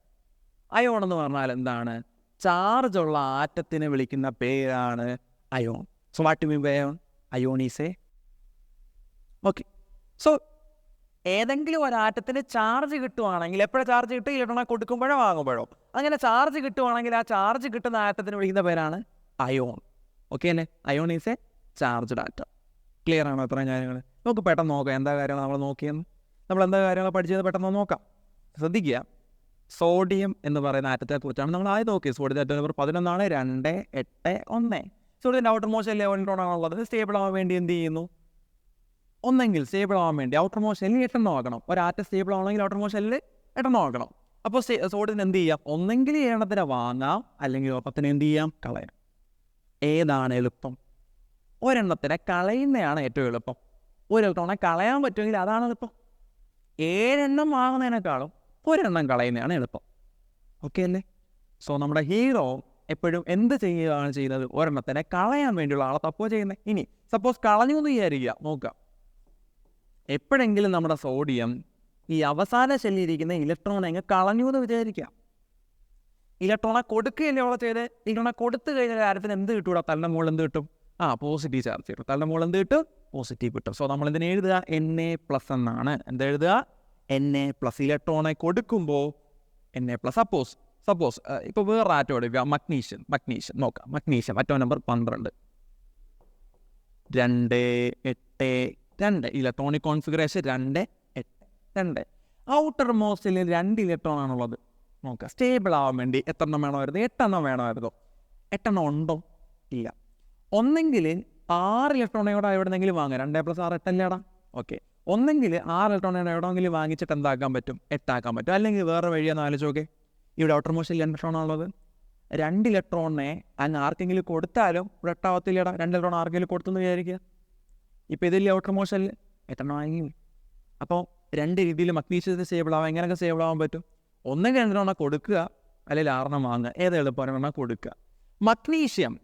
Ion എന്ന് പറഞ്ഞാൽ എന്താണ്? ചാർജ് ഉള്ള ആറ്റത്തിനെ വിളിക്കുന്ന പേരാണ് ion. So what you mean by ion? Ion is a okay. So ഏതെങ്കിലും ഒരാറ്റത്തിന് ചാർജ് കിട്ടുവാണെങ്കിൽ, എപ്പോഴാണ് ചാർജ് കിട്ടുക? ഇലക്ട്രോണെ കൊടുക്കുമ്പോഴോ വാങ്ങുമ്പോഴോ. അങ്ങനെ ചാർജ് കിട്ടുവാണെങ്കിൽ ആ ചാർജ് കിട്ടുന്ന ആറ്റത്തിന് വിളിക്കുന്ന പേരാണ് അയോൺ. ഓക്കെ അല്ലേ? Ion is a charged atom. Clear ആണോ ഇത്രയും കാര്യങ്ങൾ? നമുക്ക് പെട്ടെന്ന് നോക്കാം എന്താ കാര്യങ്ങൾ നമ്മൾ നോക്കിയെന്ന്. നമ്മൾ എന്താ കാര്യങ്ങൾ പഠിച്ചത് പെട്ടെന്ന് നോക്കാം. ശ്രദ്ധിക്കുക. സോഡിയം എന്ന് പറയുന്ന ആറ്റത്തെക്കുറിച്ചാണ് നമ്മൾ ആദ്യം നോക്കിയത്. Sodium atom number 11 2 8 1. സോഡിയത്തിൻ്റെ ഔട്ടർ മോസ്റ്റ് ഇലക്ട്രോണാണുള്ളത്. സ്റ്റേബിൾ ആവാൻ വേണ്ടി എന്ത് ചെയ്യുന്നു? ഒന്നെങ്കിൽ സ്റ്റേബിൾ ആവാൻ വേണ്ടി ഔട്ടർ മോസ്റ്റ് ഷെല്ലിൽ 8 ആക്കണം. ഒരാറ്റം സ്റ്റേബിൾ ആവണമെങ്കിൽ ഔട്ടർ മോസ്റ്റ് ഷെല്ലിൽ 8 ആക്കണം. അപ്പോൾ സോഡിയത്തിന് എന്ത് ചെയ്യാം? ഒന്നെങ്കിൽ 7 വാങ്ങാം, അല്ലെങ്കിൽ 1 എന്ത് ചെയ്യാം? കളയാം. ഏതാണ് എളുപ്പം? ഒരെണ്ണത്തിനെ കളയുന്നതാണ് ഏറ്റവും എളുപ്പം. ഒരു ഇലക്ട്രോണെ കളയാൻ പറ്റുമെങ്കിൽ അതാണ് എളുപ്പം. 7 വാങ്ങുന്നതിനേക്കാളും 1 കളയുന്നതാണ് എളുപ്പം. ഓക്കെ അല്ലേ? സോ നമ്മുടെ ഹീറോ എപ്പോഴും എന്ത് ചെയ്യുകയാണ് ചെയ്യുന്നത്? ഒരെണ്ണത്തിനെ കളയാൻ വേണ്ടിയുള്ള ആളെ തപ്പോ ചെയ്യുന്നത്. ഇനി സപ്പോസ് കളഞ്ഞു എന്ന് വിചാരിക്കുക. നോക്കുക, എപ്പോഴെങ്കിലും നമ്മുടെ സോഡിയം ഈ അവസാന ഷെല്ലിരിക്കുന്ന ഇലക്ട്രോണെ അങ്ങ് കളഞ്ഞു എന്ന് വിചാരിക്കുക. ഇലക്ട്രോണെ കൊടുക്കുകയല്ലേ അവളെ ചെയ്ത്? ഇലക്ട്രോണെ കൊടുത്തു കഴിഞ്ഞാൽ കാര്യത്തിന് എന്ത് കിട്ടൂടാ? തലിൻ്റെ മുകളിൽ എന്ത് കിട്ടും? പോസിറ്റീവ് ചാർജ് കിട്ടും. തലിൻ്റെ മുകളിൽ എന്ത് കിട്ടും? പോസിറ്റീവ് കിട്ടും. സോ നമ്മൾ എന്തിനെ എഴുതുക? Na+ എന്നാണ്. എന്താ എഴുതുക? Na+. ഇലക്ട്രോണെ കൊടുക്കുമ്പോൾ Na+. സപ്പോസ് ഇപ്പോൾ വേറെ ആറ്റം എടുക്കുക. മഗ്നീഷ്യം നോക്കാം. Magnesium atom number 12 2 8 2. Electronic configuration 2 8 2. Outer മോസ്റ്റിൽ 2 ഇലക്ട്രോൺ ആണുള്ളത്. നോക്കാം. സ്റ്റേബിൾ ആവാൻ വേണ്ടി എത്ര വേണമായിരുന്നു? 8 വേണമായിരുന്നു. 8 ഉണ്ടോ? ഇല്ല. ഒന്നെങ്കിൽ 6 ഇലക്ട്രോണോടെ എവിടെന്നെങ്കിലും വാങ്ങാം. 2 + 6 8 ഓക്കെ. ഒന്നെങ്കിൽ 6 ഇലക്ട്രോണോടെ എവിടെയെങ്കിലും വാങ്ങിച്ചിട്ട് എന്താക്കാൻ പറ്റും? 8 പറ്റും. അല്ലെങ്കിൽ വേറെ വഴിയാന്ന് ആലോചിച്ചോക്കെ. ഇവിടെ ഔട്ടർ മോസ്റ്റിൽ 2 ഇലക്ട്രോണാണുള്ളത്. 2 ഇലക്ട്രോണിനെ അങ്ങ് ആർക്കെങ്കിലും കൊടുത്താലും ഇവിടെ 8 ആവത്തില്ലടാ. 2 ഇലക്ട്രോൺ ആർക്കെങ്കിലും കൊടുത്തെന്ന് വിചാരിക്കുക. ഇപ്പോൾ ഇതിൽ ഔട്ടർ മോസ്റ്റിൽ 8 വാങ്ങി. അപ്പോൾ 2 രീതിയിൽ മഗ്നീഷ്യത്തിന് സ്റ്റേബിൾ ആവാം. എങ്ങനെയൊക്കെ സ്റ്റേബിൾ ആവാൻ പറ്റും? ഒന്നെങ്കിൽ 2 കൊടുക്കുക, അല്ലെങ്കിൽ 6 വാങ്ങുക. ഏത് എളുപ്പമാണ്? കൊടുക്കുക. മഗ്നീഷ്യം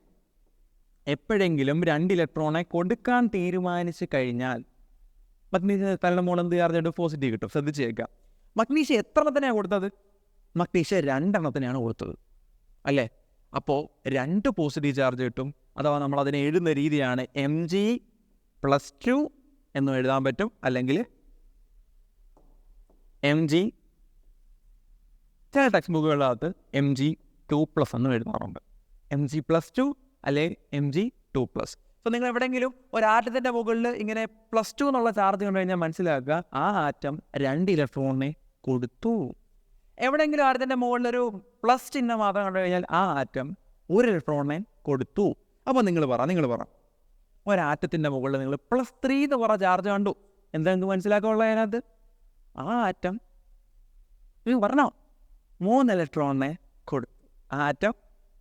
എപ്പോഴെങ്കിലും 2 ഇലക്ട്രോണെ കൊടുക്കാൻ തീരുമാനിച്ച് കഴിഞ്ഞാൽ മഗ്നീഷ്യം തലിൻ്റെ മുകളിൽ എന്ത് ചാർജ് കിട്ടും? പോസിറ്റീവ് കിട്ടും. ശ്രദ്ധിച്ചേക്കാം. മഗ്നീഷ്യം എത്രത്തിനാണ് കൊടുത്തത്? മഗ്നീഷ്യം 2 കൊടുത്തത് അല്ലേ? അപ്പോൾ 2 പോസിറ്റീവ് ചാർജ് കിട്ടും. അഥവാ നമ്മൾ അതിനെ എഴുതുന്ന രീതിയാണ് Mg+2 എന്നും എഴുതാൻ പറ്റും. അല്ലെങ്കിൽ Mg, ചില ടെക്സ്റ്റ് ബുക്കുകളിനകത്ത് Mg2+ എന്നും എഴുതാറുണ്ട്. Mg+2 അല്ലെങ്കിൽ Mg2+. സോ നിങ്ങൾ എവിടെയെങ്കിലും ഒരു ആറ്റത്തിൻ്റെ മുകളിൽ ഇങ്ങനെ +2 എന്നുള്ള ചാർജ് കണ്ടു കഴിഞ്ഞാൽ മനസ്സിലാക്കുക ആ ആറ്റം 2 ഇലക്ട്രോണിനെ കൊടുത്തു. എവിടെയെങ്കിലും ആറ്റത്തിൻ്റെ മുകളിലൊരു പ്ലസ് ചിഹ്നം മാത്രം കണ്ടു കഴിഞ്ഞാൽ ആ ആറ്റം 1 ഇലക്ട്രോണിനെ കൊടുത്തു. അപ്പോൾ നിങ്ങൾ പറ ഒരാറ്റത്തിൻ്റെ മുകളിൽ നിങ്ങൾ +3 എന്ന് പറഞ്ഞ ചാർജ് കണ്ടു. എന്താ നിങ്ങൾക്ക് മനസ്സിലാക്കാനുള്ളത് അതിനകത്ത്? ആ ആറ്റം പറഞ്ഞോ 3 ഇലക്ട്രോണിനെ കൊടുത്തു. ആ ആറ്റം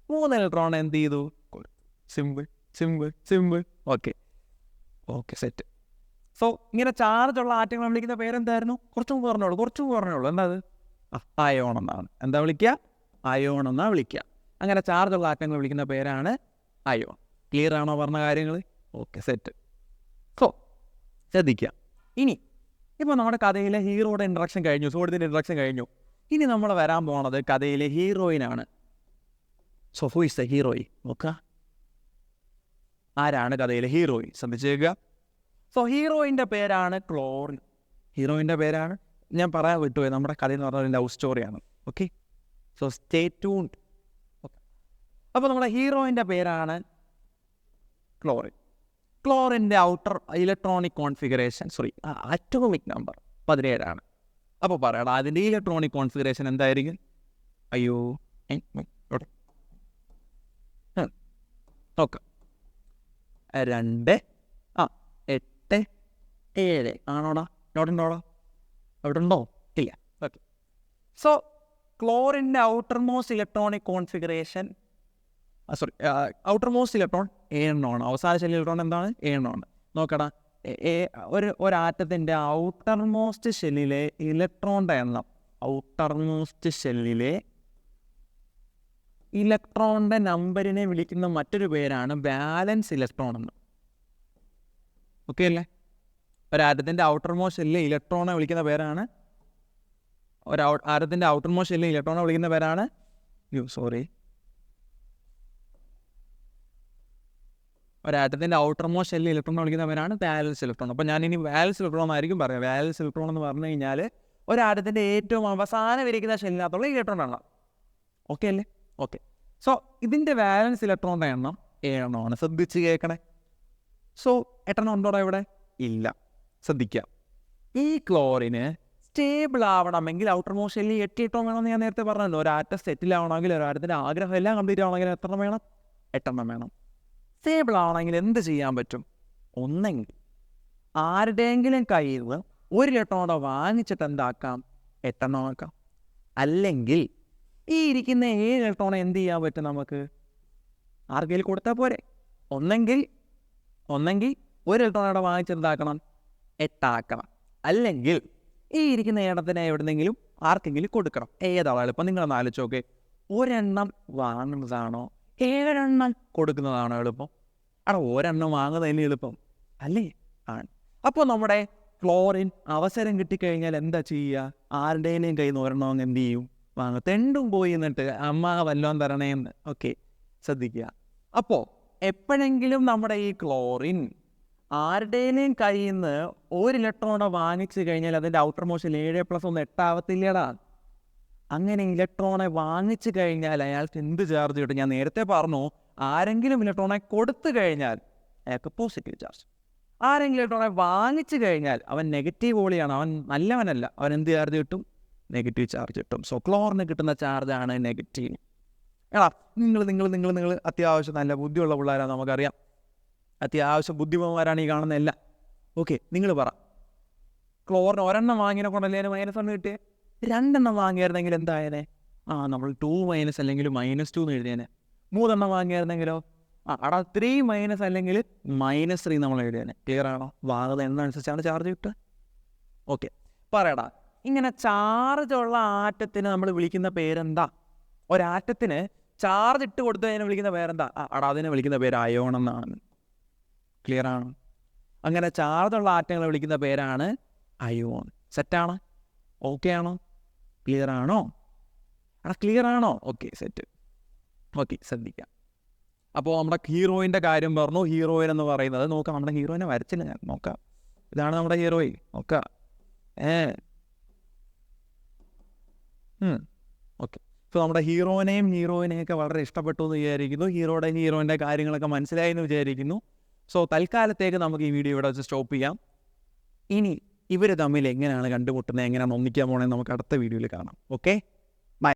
3 ഇലക്ട്രോണിനെ എന്ത് ചെയ്തു? കൊടുത്തു. സിമ്പിൾ. Okay set. സോ ഇങ്ങനെ ചാർജുള്ള ആറ്റങ്ങൾ വിളിക്കുന്ന പേരെന്തായിരുന്നു? കുറച്ചും പറഞ്ഞോളൂ. എന്താ അത്? അയോൺ എന്നാണ്. എന്താ വിളിക്കുക? അയോൺ എന്നാണ് വിളിക്കുക. അങ്ങനെ ചാർജുള്ള ആറ്റങ്ങൾ വിളിക്കുന്ന പേരാണ് അയോൺ. ക്ലിയർ ആണോ പറഞ്ഞ കാര്യങ്ങൾ? Okay set. സോ ശ്രദ്ധിക്കുക. ഇനി ഇപ്പോൾ നമ്മുടെ കഥയിലെ ഹീറോയുടെ ഇൻട്രഡക്ഷൻ കഴിഞ്ഞു, സോഡിയത്തിൻ്റെ ഇൻട്രഡക്ഷൻ കഴിഞ്ഞു. ഇനി നമ്മൾ വരാൻ പോണത് കഥയിലെ ഹീറോയിനാണ്. So who is the heroine? നോക്കുക, ആരാണ് കഥയിലെ ഹീറോയിൻ? ശ്രദ്ധിച്ചേക്കുക. സോ ഹീറോയിൻ്റെ പേരാണ് ക്ലോറിൻ. ഹീറോയിൻ്റെ പേരാണ് ഞാൻ പറയാൻ വിട്ടുപോയി. നമ്മുടെ കഥ എന്ന് പറഞ്ഞാൽ ലവ് സ്റ്റോറിയാണ്. Okay, so stay tuned. Okay, അപ്പോൾ നമ്മുടെ ഹീറോയിൻ്റെ പേരാണ് ക്ലോറിൻ. ക്ലോറിൻ്റെ outer electronic configuration atomic number 17 ആണ്. അപ്പോൾ പറയടാ അതിൻ്റെ ഇലക്ട്രോണിക് കോൺഫിഗറേഷൻ എന്തായിരിക്കും? അയ്യോ നോക്കാം. 2 8 7 ആണോടാ? നോട്ടുണ്ടോടാ? അവിടെ ഉണ്ടോ? ഇല്ല. ഓക്കെ. സോ ക്ലോറിൻ്റെ outermost electronic configuration outermost electron ആണ്. അവസാന ഷെല്ലിൽ ഇലക്ട്രോൺ എന്താണ്? ആണ്. നോക്കടാ, ഒരു ആറ്റത്തിൻ്റെ ഔട്ടർ മോസ്റ്റ് ഷെല്ലിലെ ഇലക്ട്രോണിൻ്റെ എണ്ണം, ഔട്ടർ മോസ്റ്റ് ഷെല്ലിലെ ഇലക്ട്രോണിൻ്റെ നമ്പറിനെ വിളിക്കുന്ന മറ്റൊരു പേരാണ് വാലൻസ് ഇലക്ട്രോൺ എന്ന്. ഓക്കെ അല്ലേ? ഒരാറ്റത്തിൻ്റെ ഔട്ടർ മോസ്റ്റ് ഷെല്ലിലെ ഇലക്ട്രോണെ വിളിക്കുന്ന പേരാണ് ആറ്റത്തിൻ്റെ ഔട്ടർ മോസ്റ്റ് ഷെല്ലിലെ ഇലക്ട്രോണെ വിളിക്കുന്ന പേരാണ് ഒരാറ്റത്തിൻ്റെ ഔട്ടർ മോസ്റ്റ് ഷെല്ലിൽ ഇലക്ട്രോൺ വിളിക്കുന്ന പേരാണ് വാലൻസ് ഇലക്ട്രോൺ. അപ്പോൾ ഞാനിനി വാലൻസ് ഇലക്ട്രോൺ എന്നായിരിക്കും പറയാം. വാലൻസ് ഇലക്ട്രോൺ എന്ന് പറഞ്ഞു കഴിഞ്ഞാൽ ഒരാറ്റത്തിൻ്റെ ഏറ്റവും അവസാനം ഇരിക്കുന്ന ഷെല്ലിനകത്തുള്ള ഇലക്ട്രോൺ എണ്ണം. ഓക്കെ അല്ലേ? ഓക്കെ. സോ ഇതിൻ്റെ വാലൻസ് ഇലക്ട്രോണിൻ്റെ എണ്ണം 7 ശ്രദ്ധിച്ച് കേൾക്കണേ. സോ 8 ഉണ്ടോടാ ഇവിടെ? ഇല്ല. ശ്രദ്ധിക്കാം. ഈ ക്ലോറിന് സ്റ്റേബിൾ ആവണമെങ്കിൽ ഔട്ടർ മോസ്റ്റ് ഷെല്ലിൽ 8 ഇലക്ട്രോൺ വേണമെന്ന് ഞാൻ നേരത്തെ പറഞ്ഞല്ലോ. ഒരാറ്റം സെറ്റിൽ ആവണമെങ്കിൽ, ഒരാറ്റത്തിൻ്റെ ആഗ്രഹം എല്ലാം കംപ്ലീറ്റ് ആവണമെങ്കിൽ എത്ര വേണം? 8 വേണം. സ്റ്റേബിൾ ആവണമെങ്കിൽ എന്ത് ചെയ്യാൻ പറ്റും? ഒന്നെങ്കിൽ ആരുടെയെങ്കിലും കയ്യിൽ നിന്ന് 1 ഇലക്ട്രോണോടെ വാങ്ങിച്ചിട്ട് എന്താക്കാം? 8 ആക്കാം. അല്ലെങ്കിൽ ഈ ഇരിക്കുന്ന 7 ഇലക്ട്രോണെ എന്ത് ചെയ്യാൻ പറ്റും നമുക്ക്? ആർക്കെങ്കിലും കൊടുത്താൽ പോരെ. ഒന്നെങ്കിൽ 1 ഇലക്ട്രോണോടെ വാങ്ങിച്ചെന്താക്കണം? 8 ആക്കണം. അല്ലെങ്കിൽ ഈ ഇരിക്കുന്ന എണ്ണത്തിനെ എവിടെന്നെങ്കിലും ആർക്കെങ്കിലും കൊടുക്കണം. ഏതാണ് എളുപ്പം? നിങ്ങളൊന്ന് ആലോചിച്ച് നോക്കേ. ഒരെണ്ണം വാങ്ങുന്നതാണോ 7 കൊടുക്കുന്നതാണോ എളുപ്പം? ഒരെണ്ണം വാങ്ങുന്നതിന് എളുപ്പം അല്ലേ? ആണ്. അപ്പോൾ നമ്മുടെ ക്ലോറിൻ അവസരം കിട്ടിക്കഴിഞ്ഞാൽ എന്താ ചെയ്യുക? ആരുടെയും കയ്യിൽ നിന്ന് ഒരെണ്ണം എന്ത് ചെയ്യും? വാങ്ങും. തെണ്ടും പോയി എന്നിട്ട് അമ്മ വല്ലോം തരണേന്ന്. ഓക്കെ, ശ്രദ്ധിക്കുക. അപ്പോൾ എപ്പോഴെങ്കിലും നമ്മുടെ ഈ ക്ലോറിൻ ആരുടെയും കയ്യിൽ നിന്ന് 1 ഇലക്ട്രോണെ വാങ്ങിച്ചു കഴിഞ്ഞാൽ അതിൻ്റെ ഔട്ടർ മോസ്റ്റിൽ 7+1 8 ആവത്തില്ലടാ. അങ്ങനെ ഇലക്ട്രോണെ വാങ്ങിച്ചു കഴിഞ്ഞാൽ അയാൾക്ക് എന്ത് ചാർജ് കിട്ടും? ഞാൻ നേരത്തെ പറഞ്ഞു, ആരെങ്കിലും ഇലക്ട്രോണെ കൊടുത്തു കഴിഞ്ഞാൽ അയാൾക്ക് പോസിറ്റീവ് ചാർജ്. ആരെങ്കിലും ഇലക്ട്രോണെ വാങ്ങിച്ചു കഴിഞ്ഞാൽ അവൻ നെഗറ്റീവ് വോളിയാണ്, അവൻ നല്ലവനല്ല. അവൻ എന്ത് ചാർജ് കിട്ടും? നെഗറ്റീവ് ചാർജ് കിട്ടും. സോ ക്ലോറിന് കിട്ടുന്ന ചാർജാണ് നെഗറ്റീവ്. നിങ്ങൾ അത്യാവശ്യം നല്ല ബുദ്ധിയുള്ള പിള്ളേരാണ്, നമുക്കറിയാം. അത്യാവശ്യം ബുദ്ധിമാന്മാരാണ് ഈ കാണുന്നതല്ല. ഓക്കെ, നിങ്ങൾ പറ, ക്ലോറിന് ഒരെണ്ണം വാങ്ങിനെ കൊണ്ടല്ലേ -1 കിട്ടിയേ? 2 വാങ്ങിയായിരുന്നെങ്കിൽ എന്തായനെ? നമ്മൾ 2- അല്ലെങ്കിൽ -2 എന്ന് എഴുതിയേനെ. 3 വാങ്ങിയായിരുന്നെങ്കിലോ 3- അല്ലെങ്കിൽ -3 നമ്മൾ എഴുതിയേനെ. ക്ലിയർ ആണോ? വാങ്ങുന്ന എണ്ണ അനുസരിച്ചാണ് ചാർജ് കിട്ടുക. ഓക്കെ, പറയടാ, ഇങ്ങനെ ചാർജുള്ള ആറ്റത്തിന് നമ്മൾ വിളിക്കുന്ന പേരെന്താ? ഒരാറ്റത്തിന് ചാർജ് ഇട്ട് കൊടുത്തതിനെ വിളിക്കുന്ന പേരെന്താ? അതിനെ വിളിക്കുന്ന പേര് അയോൺ എന്നാണ്. ക്ലിയർ ആണോ? അങ്ങനെ ചാർജുള്ള ആറ്റങ്ങളെ വിളിക്കുന്ന പേരാണ് അയോൺ. സെറ്റാണോ? ഓക്കെ ആണോ? ക്ലിയർ ആണോ? ക്ലിയർ ആണോ? Okay, set. ഓക്കെ, ശ്രദ്ധിക്കാം. അപ്പോൾ നമ്മുടെ ഹീറോയിൻ്റെ കാര്യം പറഞ്ഞു. ഹീറോയിൻ എന്ന് പറയുന്നത് നോക്കാം. നമ്മുടെ ഹീറോയിനെ വരച്ചില്ല ഞാൻ. നോക്കാം, ഇതാണ് നമ്മുടെ ഹീറോയിൻ. നോക്കാം. ഓക്കെ. ഇപ്പോൾ നമ്മുടെ ഹീറോയിനെയൊക്കെ വളരെ ഇഷ്ടപ്പെട്ടു എന്ന് വിചാരിക്കുന്നു. ഹീറോയിൻ്റെ കാര്യങ്ങളൊക്കെ മനസ്സിലായി എന്ന് വിചാരിക്കുന്നു. സോ തൽക്കാലത്തേക്ക് നമുക്ക് ഈ വീഡിയോ ഇവിടെ വെച്ച് സ്റ്റോപ്പ് ചെയ്യാം. ഇനി ഇവർ തമ്മിൽ എങ്ങനെയാണ് കണ്ടുമുട്ടുന്നത്, എങ്ങനെയാണ് ഒന്നിക്കാൻ പോകണമെന്ന് നമുക്ക് അടുത്ത വീഡിയോയിൽ കാണാം. ഓക്കെ.